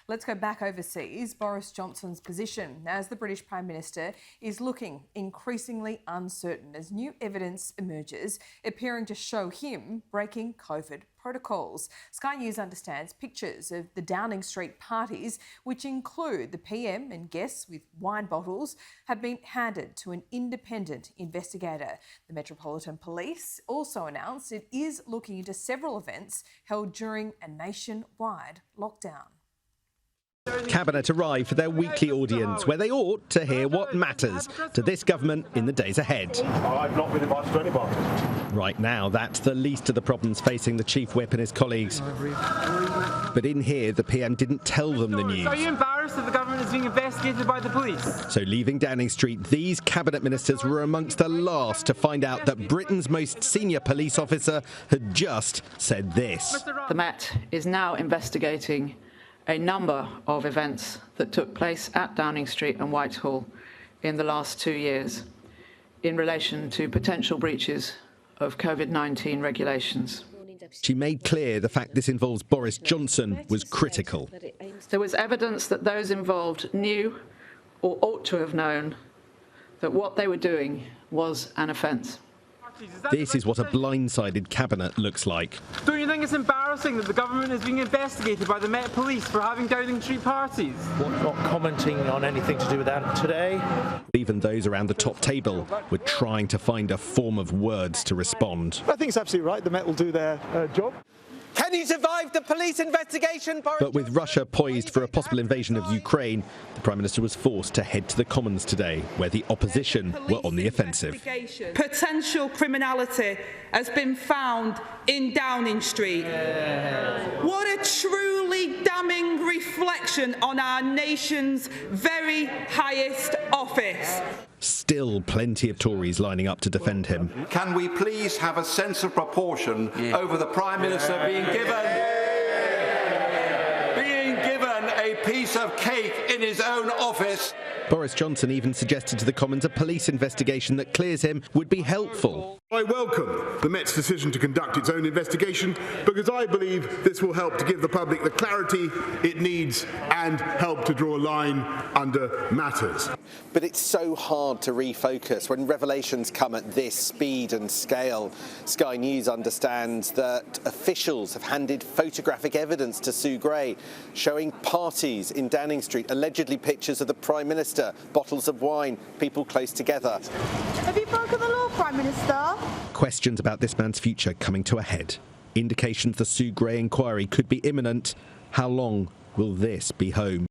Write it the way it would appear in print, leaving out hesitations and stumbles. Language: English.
Let's go back overseas. Boris Johnson's position as the British Prime Minister is looking increasingly uncertain as new evidence emerges, appearing to show him breaking COVID protocols. Sky News understands pictures of the Downing Street parties, which include the PM and guests with wine bottles, have been handed to an independent investigator. The Metropolitan Police also announced it is looking into several events held during a nationwide lockdown. Cabinet arrive for their weekly audience, where they ought to hear what matters to this government in the days ahead. I've not been invited to any parties. Right now, that's the least of the problems facing the Chief Whip and his colleagues. But in here, the PM didn't tell them the news. Are you embarrassed that the government is being investigated by the police? So leaving Downing Street, these cabinet ministers were amongst the last to find out that Britain's most senior police officer had just said this. The Met is now investigating a number of events that took place at Downing Street and Whitehall in the last 2 years in relation to potential breaches of COVID-19 regulations. She made clear the fact this involves Boris Johnson was critical. There was evidence that those involved knew or ought to have known that what they were doing was an offence. This is what a blindsided cabinet looks like. Don't you think it's embarrassing that the government is being investigated by the Met Police for having Downing Street parties? We're not commenting on anything to do with that today. Even those around the top table were trying to find a form of words to respond. I think it's absolutely right. The Met will do their job. Can you survive the police investigation, Boris But with Russia poised for a possible invasion of Ukraine, the Prime Minister was forced to head to the Commons today, where the opposition were on the offensive. Potential criminality has been found in Downing Street. What a truly damning reflection on our nation's very highest office. Still plenty of Tories lining up to defend him. Can we please have a sense of proportion over the Prime Minister being given a piece of cake in his own office? Boris Johnson even suggested to the Commons a police investigation that clears him would be helpful. I welcome the Met's decision to conduct its own investigation because I believe this will help to give the public the clarity it needs and help to draw a line under matters. But it's so hard to refocus when revelations come at this speed and scale. Sky News understands that officials have handed photographic evidence to Sue Gray showing parties in Downing Street, allegedly pictures of the Prime Minister, bottles of wine, people close together. Have you broken the law, Prime Minister? Questions about this man's future coming to a head. Indications the Sue Gray inquiry could be imminent. How long will this be home?